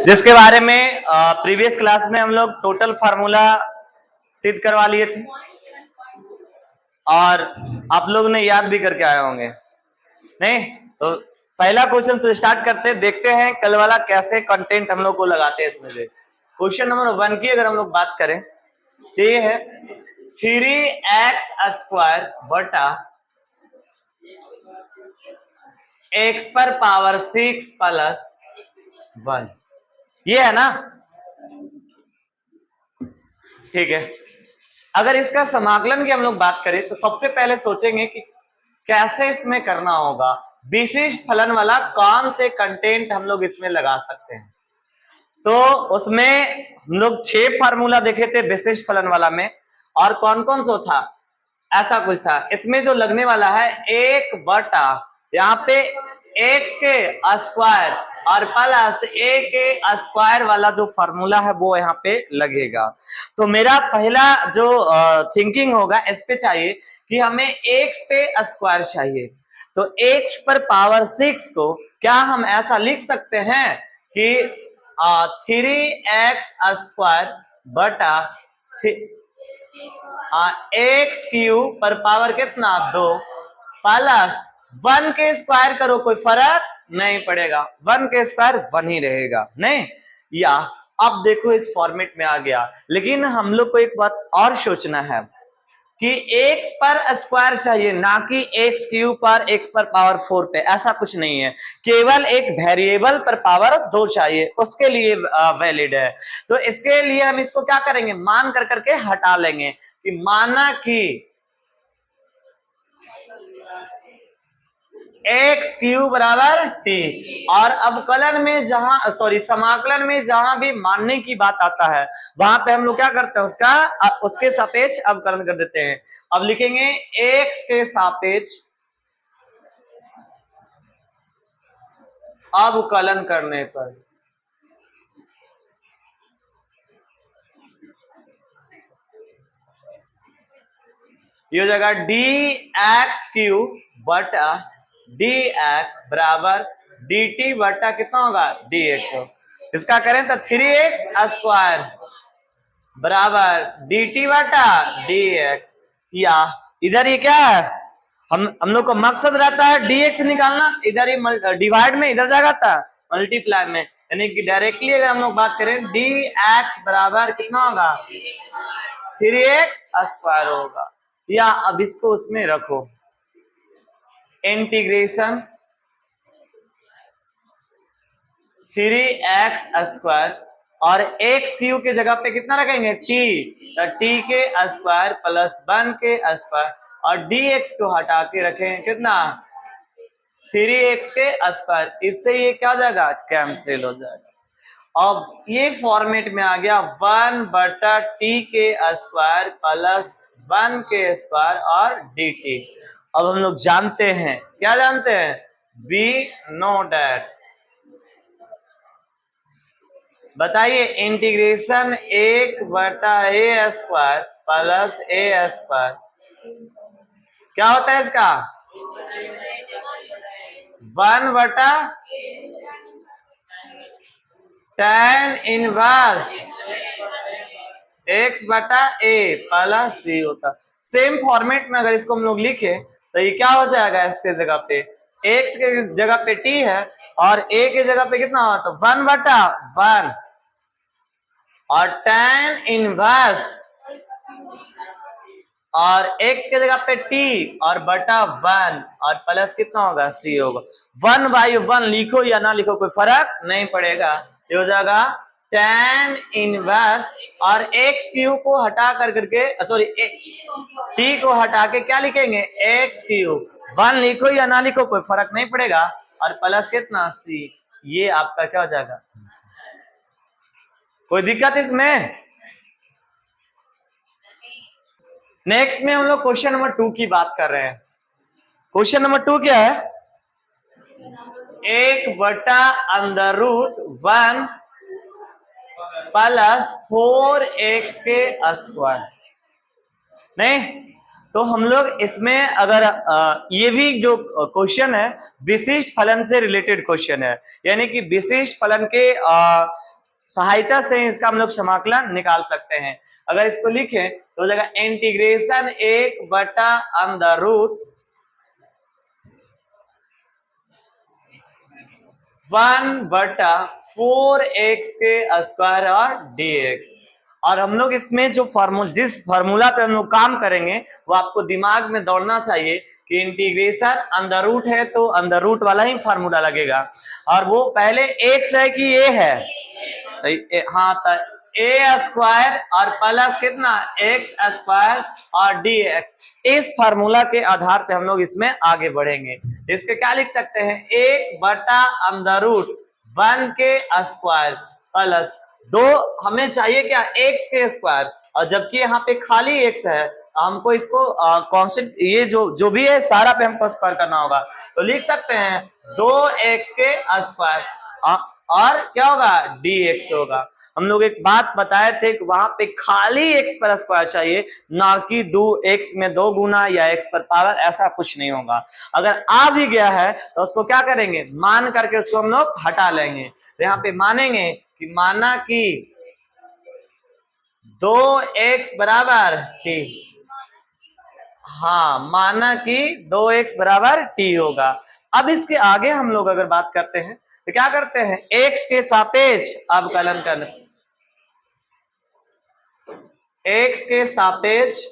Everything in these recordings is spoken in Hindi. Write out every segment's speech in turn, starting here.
जिसके बारे में प्रीवियस क्लास में हम लोग टोटल फार्मूला सिद्ध करवा लिए थे और आप लोग ने याद भी करके आए होंगे। नहीं तो पहला क्वेश्चन से स्टार्ट करते हैं, देखते हैं कल वाला कैसे कंटेंट हम लोग को लगाते हैं इसमें से। क्वेश्चन नंबर 1 की अगर हम लोग बात करें तो ये है 3x² बटा x पर पावर 6 प्लस 1, ये है ना। ठीक है, अगर इसका समाकलन की हम लोग बात करें तो सबसे पहले सोचेंगे कि कैसे इसमें करना होगा, विशिष्ट फलन वाला कौन से कंटेंट हम लोग इसमें लगा सकते हैं। तो उसमें हम लोग 6 फार्मूला देखे थे विशिष्ट फलन वाला में, और कौन कौन सा था, ऐसा कुछ था। इसमें जो लगने वाला है 1 बटा यहाँ पे x के स्क्वायर और प्लस a के स्क्वायर वाला जो फार्मूला है वो यहाँ पे लगेगा। तो मेरा पहला जो थिंकिंग होगा इस पे चाहिए कि हमें x पे स्क्वायर चाहिए। तो x पर पावर 6 को क्या हम ऐसा लिख सकते हैं कि 3x² बटा x³ पर पावर कितना 2 प्लस 1 के स्क्वायर करो, कोई फर्क नहीं पड़ेगा, 1 के स्क्वायर 1 ही रहेगा नहीं। या अब देखो इस फॉर्मेट में आ गया, लेकिन हम लोग को एक बात और सोचना है कि x पर स्क्वायर चाहिए, ना कि x³ पर x पर पावर 4 पे, ऐसा कुछ नहीं है। केवल एक वेरिएबल पर पावर 2 चाहिए, उसके लिए वैलिड है। तो इसके लिए हम इसको क्या करेंगे, मान कर करके हटा लेंगे कि माना कि x³ बराबर t, और अवकलन में जहां समाकलन में जहां भी मानने की बात आता है वहां पे हम लोग क्या करते हैं, उसके सापेक्ष अवकलन कर देते हैं। अब लिखेंगे x के सापेक्ष अवकलन करने पर ये हो जाएगा dx³ बटा dx बराबर dt बटा कितना होगा dx। इसका करें तो 3x² बराबर dt बटा dx, या इधर ये क्या है, हम लोग को मकसद रहता है dx निकालना, इधर ही डिवाइड में इधर जाएगा था मल्टीप्लाई में, यानी कि डायरेक्टली अगर हम लोग बात करें dx बराबर कितना होगा 3x² होगा। या अब इसको उसमें रखो, इंटीग्रेशन 3x² और x³ के जगह पे कितना रखेंगे t, तो t के स्क्वायर प्लस 1 के स्क्वायर, और dx को हटा के रखेंगे कितना 3x के स्क्वायर। इससे ये क्या हो जाएगा, कैंसिल हो जाएगा। अब ये फॉर्मेट में आ गया 1 बटा t के स्क्वायर प्लस 1 के स्क्वायर और dt। अब हम लोग जानते हैं, क्या जानते हैं, वी नो दैट, बताइए इंटीग्रेशन 1 बटा a² प्लस a² क्या होता है इसका 1 बटा tan इनवर्स x बटा a प्लस c होता। सेम फॉर्मेट में अगर इसको हम लोग लिखे तो ये क्या हो जाएगा, इसके जगह पे x के जगह पे t है और a के जगह पे कितना हुआ, तो 1 बटा 1 और tan इनवर्स और x के जगह पे t और बटा 1 और प्लस कितना होगा c होगा। 1/1 लिखो या ना लिखो कोई फर्क नहीं पड़ेगा, ये हो जाएगा tan इनवर्स और x³ को हटा कर करके t को हटा के क्या लिखेंगे x³, 1 लिखो या ना लिखो कोई फर्क नहीं पड़ेगा, और प्लस कितना c, ये आपका क्या हो जाएगा। कोई दिक्कत इसमें? नेक्स्ट में हम लोग क्वेश्चन नंबर 2 की बात कर रहे हैं। क्वेश्चन नंबर 2 क्या है, 1 बटा √1 प्लस 4x के स्क्वायर। नहीं तो हम लोग इसमें अगर ये भी जो क्वेश्चन है विशिष्ट फलन से रिलेटेड क्वेश्चन है, यानी कि विशिष्ट फलन के सहायता से इसका हम लोग समाकलन निकाल सकते हैं। अगर इसको लिखें तो हो जाएगा इंटीग्रेशन 1/√1/4x के स्क्वायर और dx। और हम लोग इसमें जो जिस फार्मूला पे हम लोग काम करेंगे वो आपको दिमाग में दौड़ना चाहिए कि इंटीग्रेशन अंडर रूट है तो अंडर रूट वाला ही फार्मूला लगेगा। और वो पहले x है कि a है, हाँ तो a स्क्वायर और प्लस कितना x स्क्वायर और dx। इस फार्मूला के आधार पे हम लोग इसमें आगे बढ़ेंगे। इसके क्या लिख सकते हैं 1/√1 के स्क्वायर प्लस 2 हमें चाहिए क्या x के स्क्वायर, और जबकि यहाँ पे खाली x है हमको इसको कांस्टेंट ये जो भी है सारा पे हमको स्क्वायर करना होगा। तो लिख सकते हैं 2x के स्क्वायर और क्या होगा dx होगा। हम लोग एक बात बताए थे कि वहां पे खाली x पर स्क्वायर चाहिए, ना कि 2x में 2 गुना या x पर पावर, ऐसा कुछ नहीं होगा। अगर आ भी गया है तो उसको क्या करेंगे मान करके उसको हम लोग हटा लेंगे। तो यहाँ पे मानेंगे कि माना कि 2x बराबर t, हाँ माना कि 2x बराबर t होगा। अब इसके आगे हम लोग अगर बात करते हैं तो क्या करते हैं x के सापेक्ष अवकलन करना, x के सापेक्ष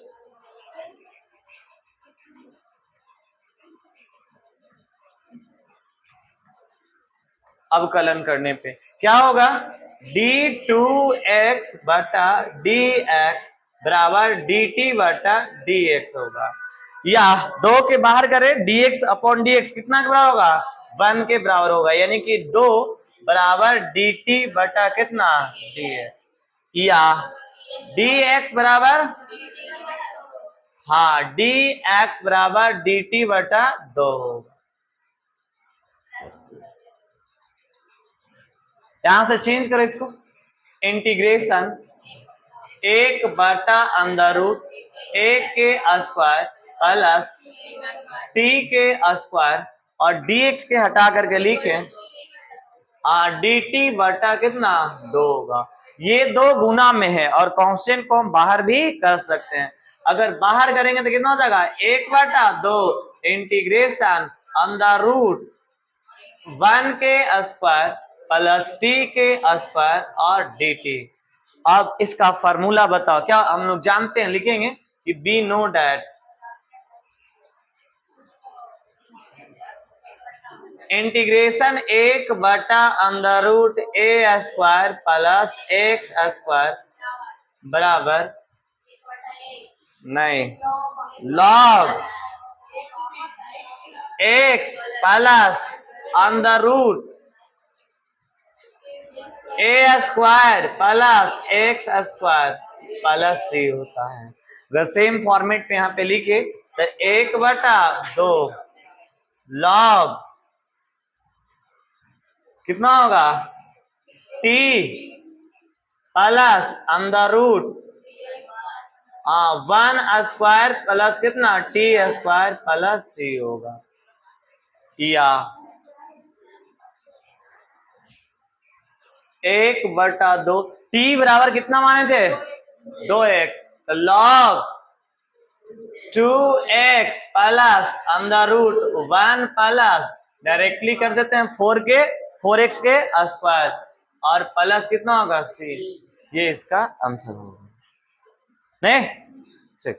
अवकलन करने पे क्या होगा d2x बटा dx बराबर dt बटा dx होगा। या 2 के बाहर करें dx अपॉन dx कितना के बराबर होगा 1 के बराबर होगा, यानी कि 2 बराबर dt बटा कितना dx। या dx बराबर हाँ dx बराबर dt बटा 2 होगा। यहां से चेंज करो इसको, इंटीग्रेशन 1/√1 के स्क्वायर प्लस t के स्क्वायर और dx के हटा करके लिखे dt बटा कितना 2 होगा। ये 2 गुना में है और कांस्टेंट को हम बाहर भी कर सकते हैं। अगर बाहर करेंगे तो कितना हो जाएगा 1/2 इंटीग्रेशन √1 के स्क्वायर प्लस t के स्क्वायर और dt। अब इसका फार्मूला बताओ, क्या हम लोग जानते हैं, लिखेंगे कि be know that integration 1/√a square plus x square बराबर नहीं log x plus √a square plus x square plus c होता है। अगर सेम फॉर्मेट पे यहाँ पे लिखे तो 1/2 log कितना होगा t प्लस √1 स्क्वायर प्लस कितना t स्क्वायर प्लस c होगा। या 1/2 t बराबर कितना माने थे 2x, तो log 2x plus √1 plus directly कर देते हैं 4x के स्क्वायर और प्लस कितना होगा c। ये इसका आंसर होगा। नहीं चेक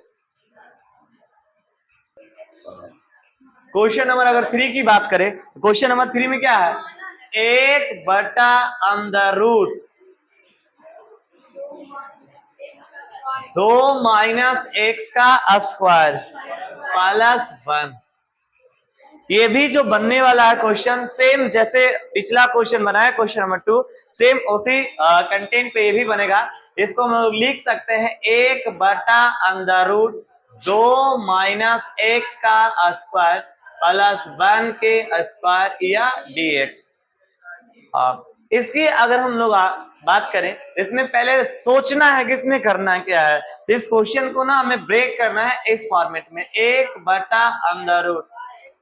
क्वेश्चन नंबर अगर 3 की बात करें, क्वेश्चन नंबर 3 में क्या है 1/2 माइनस x का स्क्वायर प्लस 1। ये भी जो बनने वाला है क्वेश्चन सेम जैसे पिछला क्वेश्चन बना है क्वेश्चन नंबर 2, सेम उसी कंटेंट पे ये भी बनेगा। इसको हम लोग लिख सकते हैं 1/2 माइनस x का स्क्वायर प्लस 1 के स्क्वायर या dx। इसकी अगर हम लोग बात करें इसमें पहले सोचना है कि इसमें करना क्या है। तो इस क्वेश्चन को ना हमें ब्रेक करना है इस फॉर्मेट में 1/√,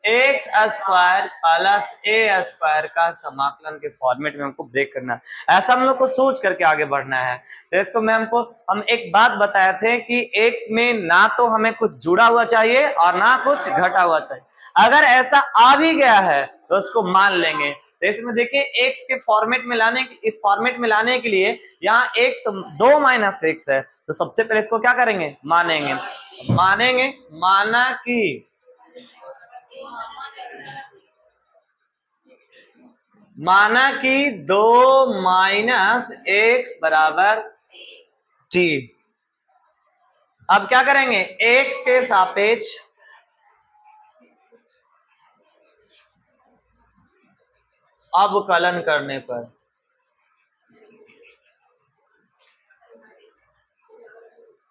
x square plus a square का समाकलन के फॉर्मेट में हमको ब्रेक करना है। ऐसा हम लोग को सोच करके आगे बढ़ना है। तो इसको मैं हम एक बात बताए थे कि एक्स में ना तो हमें कुछ जुड़ा हुआ चाहिए और ना कुछ घटा हुआ चाहिए। अगर ऐसा आ भी गया है तो उसको मान लेंगे। तो इसमें देखिए एक्स के फॉर्मेट में इस फॉर्मेट में लाने के लिए यहाँ एक्स 2 माइनस एक्स है, तो सबसे पहले इसको क्या करेंगे, मानेंगे। माना कि 2 माइनस एक्स बराबर टी। अब क्या करेंगे, एक्स के सापेक्ष अवकलन करने पर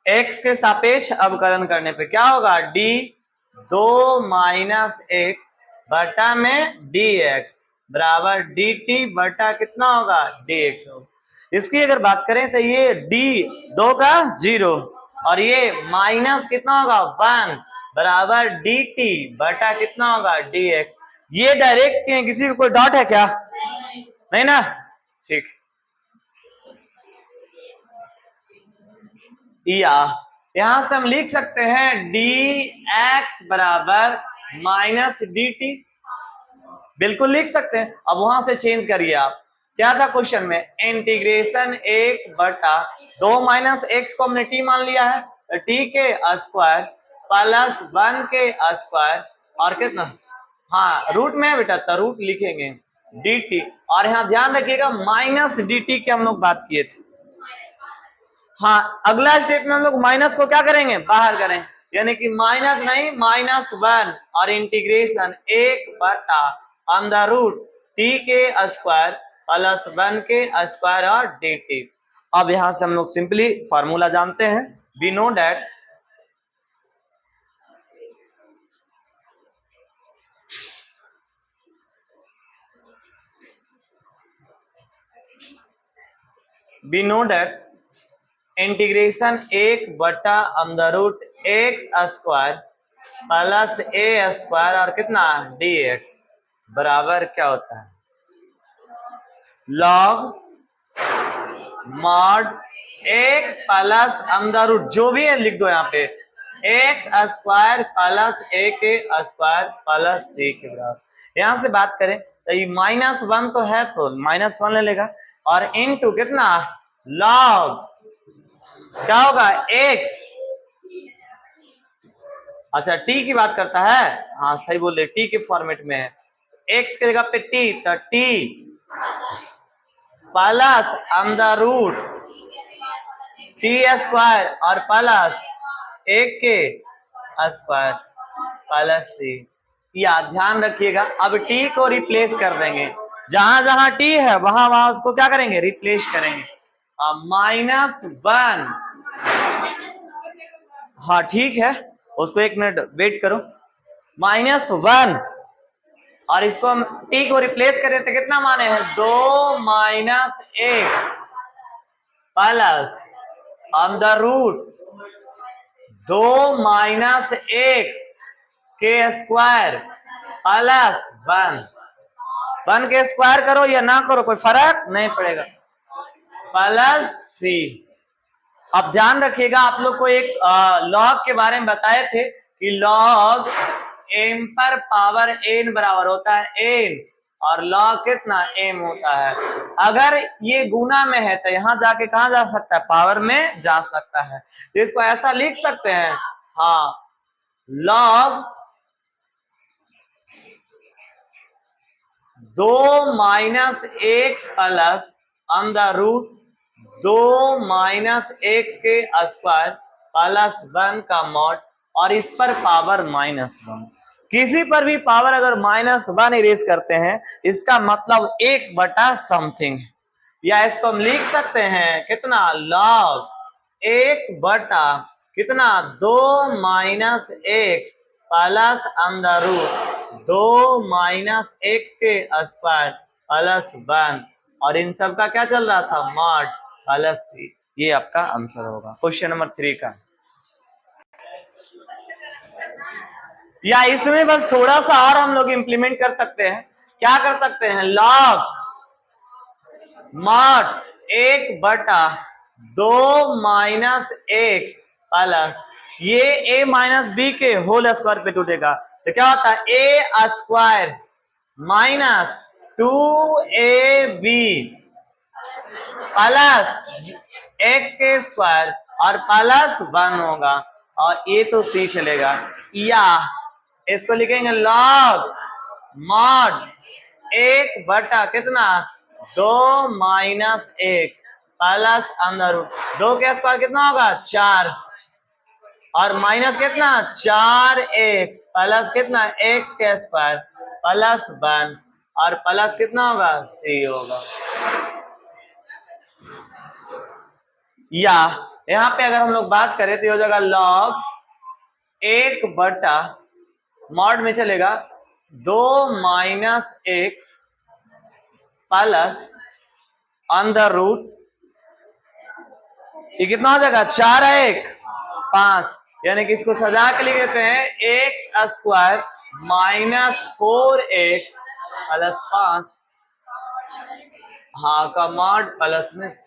एक्स के सापेक्ष अवकलन करने पे क्या होगा, डी 2 माइनस एक्स बटा में डी एक्स बराबर डी टी बटा कितना होगा, डी एक्स होगा। इसकी अगर बात करें तो ये डी 2 का 0 और ये माइनस कितना होगा 1 बराबर डी टी बटा कितना होगा, डी एक्स। ये डायरेक्ट किसी को कोई डॉट है क्या, नहीं ना, ठीक। या यहां से हम लिख सकते हैं डी एक्स बराबर माइनस डी टी, बिल्कुल लिख सकते हैं। अब वहां से चेंज करिए आप, क्या था क्वेश्चन में, इंटीग्रेशन 1 बटा 2 माइनस एक्स को हमने टी मान लिया है, तो टी के स्क्वायर प्लस 1 के स्क्वायर और कितना, हाँ रूट में है बेटा तो रूट लिखेंगे डी टी। और यहाँ ध्यान रखिएगा माइनस डी टी की हम लोग बात किए थे। हाँ अगला स्टेप में हम लोग माइनस को क्या करेंगे, बाहर करेंगे, यानी कि माइनस नहीं -1 और इंटीग्रेशन 1 बटा अंडर रूट टी के स्क्वायर प्लस 1 के स्क्वायर और डी टी। अब यहां से हम लोग सिंपली फॉर्मूला जानते हैं, वी नो दैट इंटीग्रेशन 1 बटा under root x square plus a square और कितना डी एक्स बराबर क्या होता है, log mod x plus under root जो भी है लिख दो यहाँ पे, एक्स स्क्वायर प्लस ए के स्क्वायर प्लस सी के बराबर। यहां से बात करें तो ये -1 तो है तो -1 ले लेगा और इनटू कितना लॉग क्या होगा x, अच्छा टी की बात करता है, हाँ सही बोल रहे, टी के फॉर्मेट में है, x के जगह पे टी तो T plus under root T square और प्लस 1 के स्क्वायर प्लस सी। या ध्यान रखिएगा अब टी को रिप्लेस कर देंगे, जहां जहां टी है वहां वहां उसको क्या करेंगे, रिप्लेस करेंगे। -1, हाँ ठीक है, उसको 1 मिनट वेट करो, -1 और इसको हम टी को रिप्लेस करें तो कितना माने हैं 2 minus x plus under root 2 minus x के स्क्वायर प्लस 1 के स्क्वायर करो या ना करो कोई फर्क नहीं पड़ेगा, प्लस सी। अब ध्यान रखिएगा आप लोग को एक लॉग के बारे में बताए थे कि लॉग m पर पावर n बराबर होता है n और लॉग कितना m होता है। अगर ये गुना में है तो यहां जाके कहां जा सकता है, पावर में जा सकता है। तो इसको ऐसा लिख सकते हैं, हाँ log 2 minus x plus under root 2 minus x के स्क्वायर प्लस 1 का मॉड और इस पर पावर -1। किसी पर भी पावर अगर -1 इरेज करते हैं इसका मतलब 1 बटा समथिंग, या इसको हम लिख सकते हैं कितना लॉग 1 बटा कितना 2 minus x plus under root 2 minus x के स्क्वायर प्लस 1 और इन सब का क्या चल रहा था मॉड प्लस सी। ये आपका आंसर होगा क्वेश्चन नंबर 3 का। या इसमें बस थोड़ा सा और हम लोग इंप्लीमेंट कर सकते हैं। क्या कर सकते हैं, log mod 1/2 minus x plus ये a माइनस बी के होल स्क्वायर पे टूटेगा तो क्या होता है a square minus 2ab plus x के स्क्वायर और प्लस 1 होगा और ये तो सी चलेगा। या इसको लिखेंगे लॉग मॉड 1 कितना 2 माइनस एक्स प्लस अंदर रूट 2 के स्क्वायर कितना होगा 4 और माइनस कितना 4x प्लस कितना x के स्क्वायर प्लस 1 और प्लस कितना होगा c होगा। या यहाँ पे अगर हम लोग बात करें तो ये हो जाएगा लॉग 1 मॉड में चलेगा 2 माइनस एक्स प्लस अंदर रूट ये कितना हो जाएगा 4 है 1 5 यानी कि इसको सजा के लिख देते हैं x square minus 4x plus 5 हाँ का मॉड प्लस में c।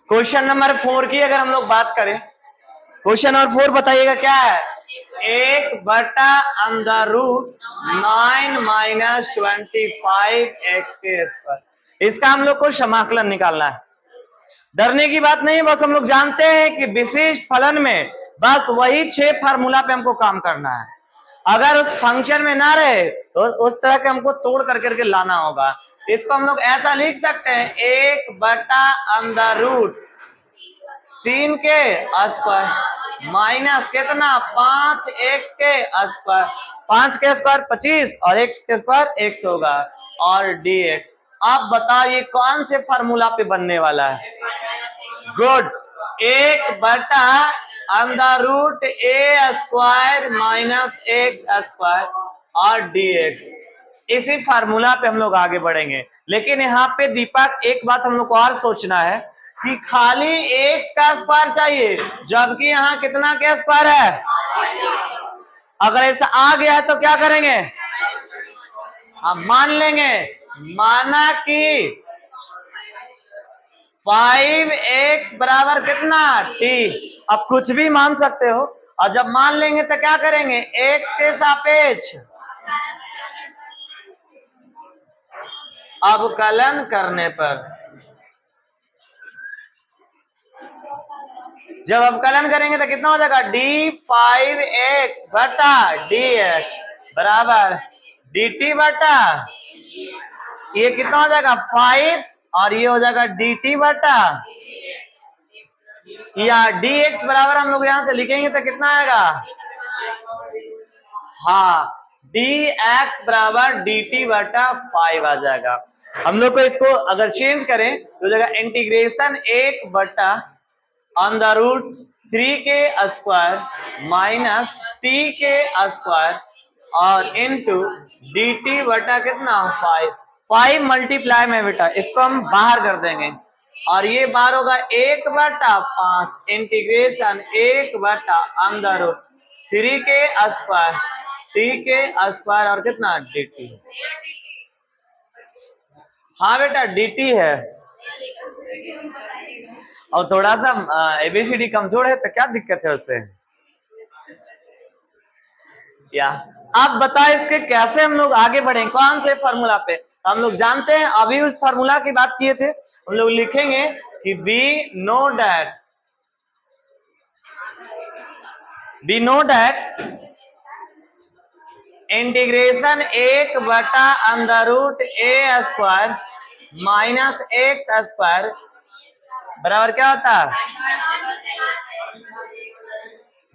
क्वेश्चन नंबर 4 की अगर हम लोग बात करें क्वेश्चन नंबर 4 बताइएगा क्या है 1/√9 माइनस 25x के स्क्वायर। इसका हम लोग को समाकलन निकालना है। डरने की बात नहीं है, बस हम लोग जानते हैं कि विशिष्ट फलन में बस वही 6 फार्मूला पे हमको काम करना है। अगर उस फंक्शन में ना रहे तो उस तरह के हमको तोड़ करके लाना होगा। इसको हम लोग ऐसा लिख सकते हैं 1/√3 के स्क्वायर माइनस कितना 5x के स्क्वायर 5 के स्क्वायर 25 और x के स्क्वायर x होगा और dx। आप बताइए कौन से फार्मूला पे बनने वाला है। Good 1/√a square minus x square और dx। इसी फार्मूला पे हम लोग आगे बढ़ेंगे। लेकिन यहाँ पे दीपक एक बात हम लोग को और सोचना है कि खाली x का स्क्वायर चाहिए जबकि यहाँ कितना का स्क्वायर है। अगर ऐसा आ गया है तो क्या करेंगे हम मान लेंगे माना कि 5x बराबर कितना t। अब कुछ भी मान सकते हो और जब मान लेंगे तो क्या करेंगे x के सापेक्ष अवकलन करने पर जब अवकलन करेंगे तो कितना हो जाएगा d5x बटा dx बराबर dt बटा ये कितना हो जाएगा 5 और ये हो जाएगा dt बटा या dx बराबर हम लोग यहां से लिखेंगे तो कितना आएगा हाँ dx बराबर dt बटा 5 आ जाएगा। हम लोग को इसको अगर चेंज करें तो जाएगा इंटीग्रेशन 1/√3 के स्क्वायर माइनस t के स्क्वायर और इनटू dt बटा कितना 5 मल्टीप्लाई में बेटा इसको हम बाहर कर देंगे और ये बाहर होगा 1/5 इंटीग्रेशन 1/√3 के स्क्वायर t के स्क्वायर और कितना dt। हाँ बेटा dt है और थोड़ा सा एबीसीडी कमजोर है तो क्या दिक्कत है उससे। या आप बताएं इसके कैसे हम लोग आगे बढ़े कौन से फार्मूला पे। हम लोग जानते हैं अभी उस फार्मूला की बात किए थे। हम लोग लिखेंगे कि we know that integration 1/√a square minus x square बराबर क्या होता है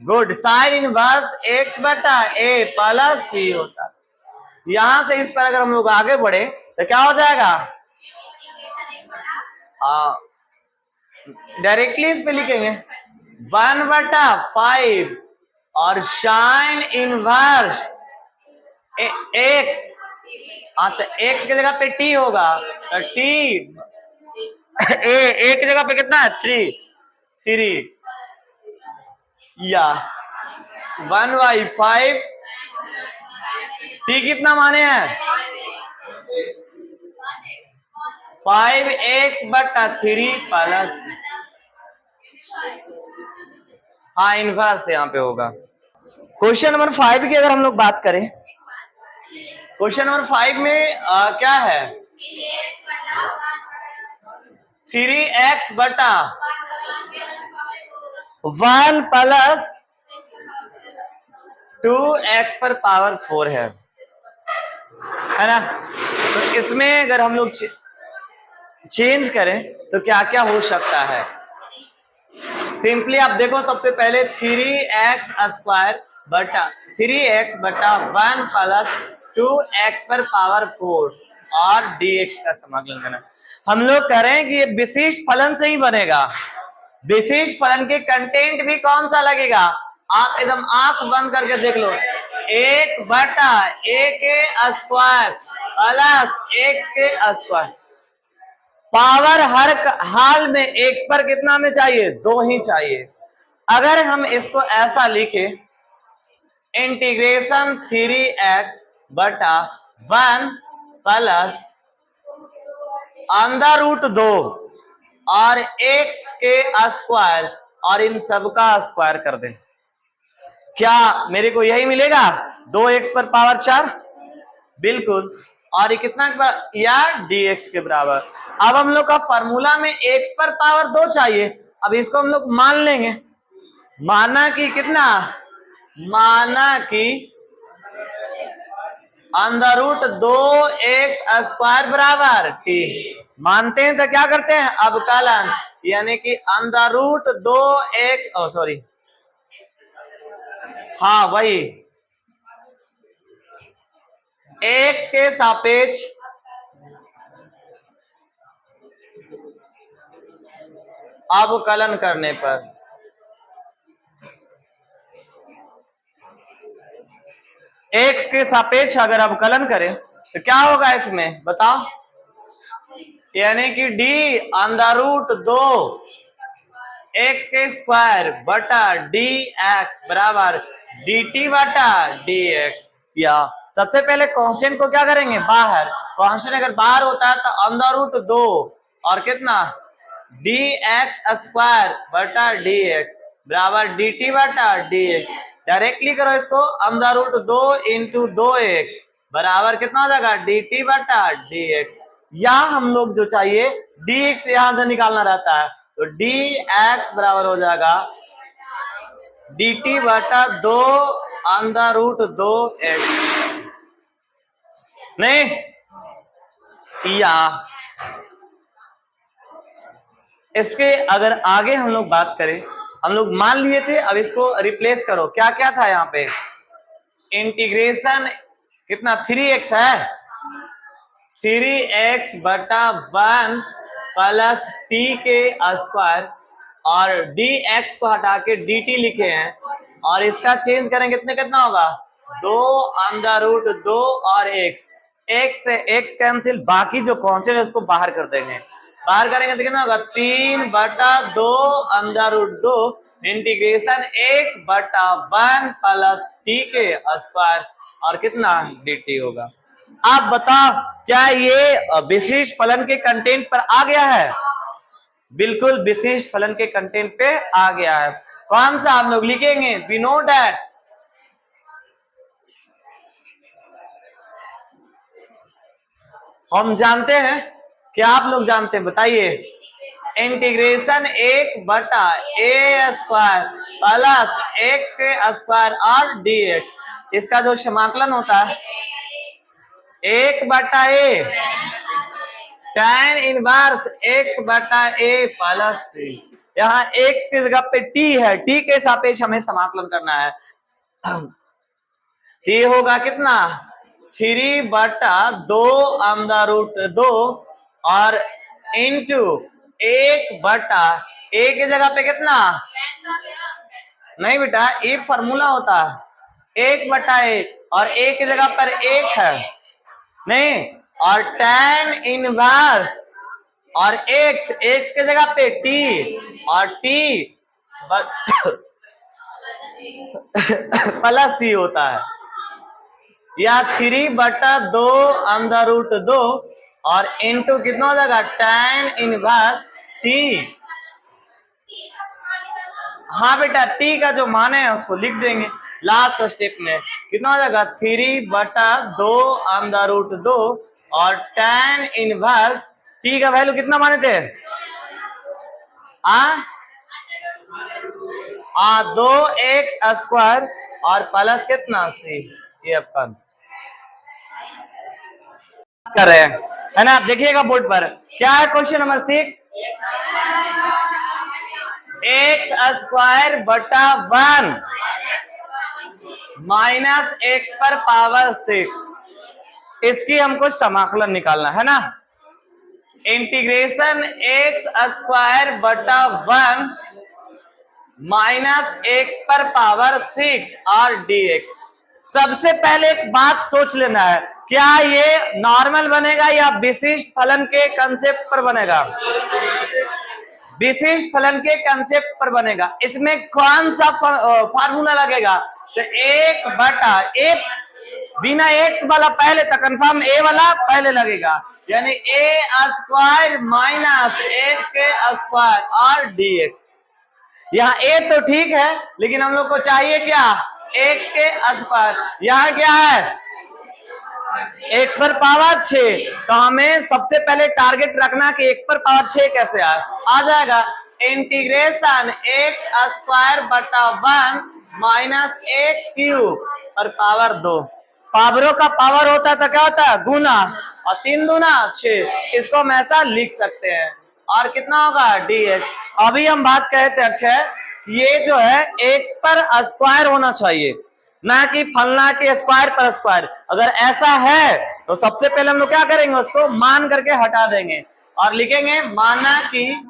गुड साइन इनवर्स x बटा a प्लस c होता है। यहां से इस पर अगर हम लोग आगे बढ़े तो क्या हो जाएगा डायरेक्टली इस पे लिखेंगे 1/5 और साइन इनवर्स x तो x की जगह पे t होगा तो t a की जगह पे कितना है 3 या 1/5 टी कितना माने हैं 5x/3 प्लस, हाँ इनवर्स यहाँ पे होगा। क्वेश्चन नंबर 5 की अगर हम लोग बात करें, क्वेश्चन नंबर 5 में क्या है 3x/1 प्लस 2x पर पावर 4 है ना। तो इसमें अगर हम लोग चेंज करें तो क्या क्या हो सकता है। सिंपली आप देखो, सबसे पहले 3x/1 प्लस 2x पर पावर 4 और dx का समाकलन करना। हम लोग कह रहे हैं कि ये विशिष्ट फलन से ही बनेगा। विशिष्ट फलन के कंटेंट भी कौन सा लगेगा, आप एकदम आंख बंद करके देख लो, 1/a के स्क्वायर प्लस x के स्क्वायर। पावर हर हाल में x पर कितना में चाहिए, 2 ही चाहिए। अगर हम इसको ऐसा लिखे इंटीग्रेशन 3x/1 प्लस √2 और x के स्क्वायर और इन सब का स्क्वायर कर दें, क्या मेरे को यही मिलेगा 2x पर पावर 4, बिल्कुल। और ये कितना या dx के बराबर। अब हम लोग का फॉर्मूला में x पर पावर 2 चाहिए। अब इसको हम लोग मान लेंगे, माना कि कितना, माना कि √2x² बराबर t। मानते हैं तो क्या करते हैं, अवकलन, यानी कि √2x, सॉरी हाँ वही x के सापेक्ष अवकलन करने पर x के सापेक्ष अगर अवकलन करें तो क्या होगा इसमें बताओ, यानी कि d√2x के स्क्वायर बटा dx बराबर dt/dx। या सबसे पहले कांस्टेंट को क्या करेंगे, बाहर। कांस्टेंट अगर बाहर होता है तो √2 और कितना dx² बटा dx बराबर dt/dx। डायरेक्टली करो इसको, √2 × 2x बराबर कितना हो जाएगा dt/dx। या हम लोग जो चाहिए dx यहां से निकालना रहता है, तो dx बराबर हो जाएगा dt/2 √2x। नहीं या इसके अगर आगे हम लोग बात करें, हम लोग मान लिए थे, अब इसको रिप्लेस करो। क्या क्या था यहाँ पे, इंटीग्रेशन कितना 3x है, 3x/1 प्लस t के स्क्वायर और dx को हटा के dt लिखे हैं, और इसका चेंज करेंगे कितने कितना होगा 2 और x से x कैंसिल, बाकी जो कांस्टेंट है उसको बाहर कर देंगे। बाहर करेंगे तो कितना होगा 3/2 इंटीग्रेशन 1/1 प्लस t के स्क्वायर और कितना dt होगा। आप बताओ क्या ये विशिष्ट फलन के कंटेंट पर आ गया है, बिल्कुल विशिष्ट फलन के कंटेंट पे आ गया है। कौन सा हम लोग लिखेंगे, वी नो दैट हम जानते हैं, क्या आप लोग जानते हैं बताइए, इंटीग्रेशन 1/a² प्लस x के स्क्वायर और dx, इसका जो समाकलन होता है 1/a tan inverse x/a plus c। यहाँ x की जगह पे t है, t के सापेक्ष हमें समाकलन करना है। t होगा कितना 3/2 और इंटू 1/a की जगह पे कितना, नहीं बेटा ये फॉर्मूला होता है 1/a और a की जगह पर 1 है, नहीं, और tan इनवर्स और x की जगह पे t और t प्लस सी होता है, या 3/2 अंडर रूट 2 और इंटू कितना हो जाएगा tan इनवर्स टी। हाँ बेटा, टी का जो मान है उसको लिख देंगे लास्ट स्टेप में। कितना हो जाएगा 3/2 अंडर रूट 2 और tan इनवर्स टी का वैल्यू कितना माने थे? 2x² और प्लस कितना सी। ये अपन कर रहे हैं, है ना? आप देखिएगा बोर्ड पर क्या है question number 6, x²/1 minus x पर पावर 6, इसकी हमको समाकलन निकालना है ना। इंटीग्रेशन x²/1 माइनस x पर पावर 6 और dx। सबसे पहले एक बात सोच लेना है, क्या ये नॉर्मल बनेगा या विशिष्ट फलन के कंसेप्ट पर बनेगा? विशिष्ट फलन के कंसेप्ट पर बनेगा। इसमें कौन सा फार्मूला लगेगा? तो 1/a, बिना x वाला पहले तो कंफर्म a वाला पहले लगेगा, यानी a² माइनस x² और dx। यहाँ a तो ठीक है, लेकिन हम लोग को चाहिए क्या? x²। यहाँ क्या है? x पर पावर 6, तो हमें सबसे पहले टारगेट रखना कि x पर पावर 6 कैसे आए। आ जाएगा इंटीग्रेशन x²/1 माइनस x³ और पावर 2। पावरों का पावर होता है तो क्या होता है? गुना, और 3 दूना 6, इसको हम ऐसा लिख सकते हैं। और कितना होगा? dx। अभी हम बात कहे थे अक्षय, ये जो है x पर स्क्वायर होना चाहिए, ना कि फलना के स्क्वायर पर स्क्वायर। अगर ऐसा है तो सबसे पहले हम लोग क्या करेंगे? उसको मान करके हटा देंगे और लिखेंगे माना कि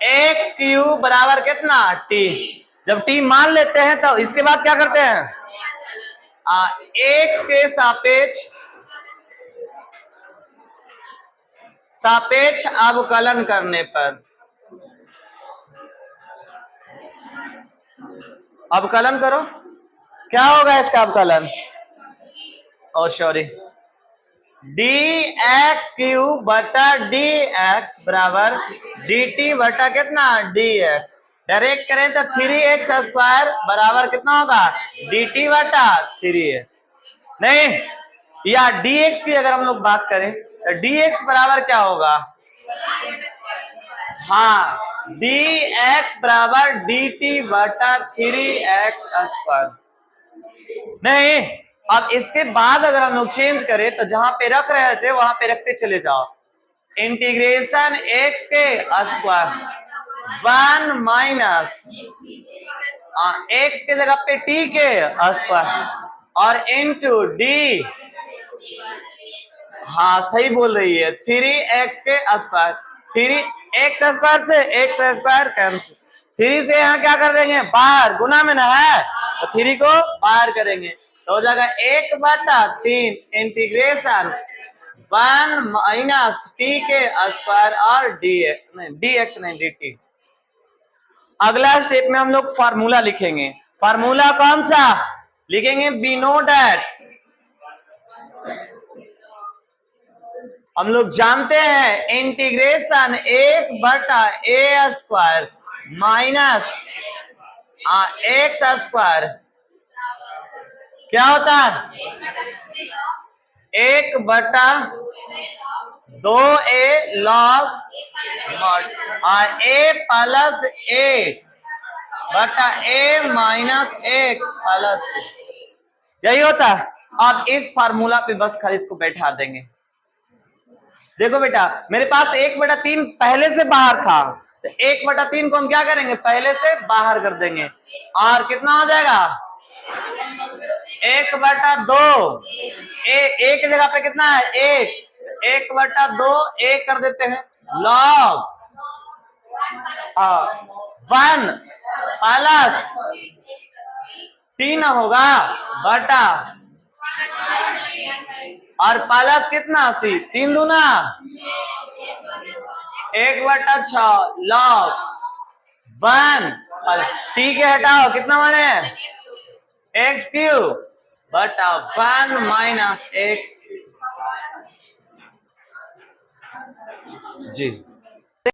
x³ बराबर कितना? t। जब t मान लेते हैं तो इसके बाद क्या करते हैं? x के सापेक्ष अवकलन करने पर, अवकलन करो, क्या होगा इसका अवकलन? सॉरी, dx³ बराबर dt बटा कितना? dx। डायरेक्ट करें तो 3x² बराबर कितना होगा? dt बटा 3x। नहीं, या dx की अगर हम लोग बात करें तो dx बराबर क्या होगा? हाँ, dx बराबर dt बटा 3x²। नहीं, अब इसके बाद अगर हम लोग चेंज करें तो जहां पे रख रहे थे वहां पे रखते चले जाओ। इंटीग्रेशन x² 1 माइनस x के जगह पे t के स्क्वायर और इंटू d, हाँ सही बोल रही है, 3x²। 3x² से x² कैंसिल, 3 से यहाँ क्या कर देंगे? बाहर, गुना में ना है तो 3 को बाहर करेंगे तो हो जाएगा 1/3 इंटीग्रेशन 1 माइनस t के स्क्वायर और dx नहीं dt। अगला स्टेप में हम लोग फार्मूला लिखेंगे। फार्मूला कौन सा लिखेंगे? वी नो दैट, हम लोग जानते हैं इंटीग्रेशन 1/a² माइनस x² क्या होता है? 1/2a log a plus x बटा a माइनस x प्लस, यही होता है। अब इस फार्मूला पे बस खाली इसको बैठा देंगे। देखो बेटा, मेरे पास 1/3 पहले से बाहर था, तो 1/3 को हम क्या करेंगे? पहले से बाहर कर देंगे और कितना हो जाएगा? 1/2। ए की जगह पे कितना है? 1 1/2 1 कर देते हैं log 1 प्लस 3 होगा बटा और प्लस कितना? 3 दूना 1/6 log वन, टी के हटाओ कितना बने एक्स क्यूब बटा 1 माइनस एक्स जी।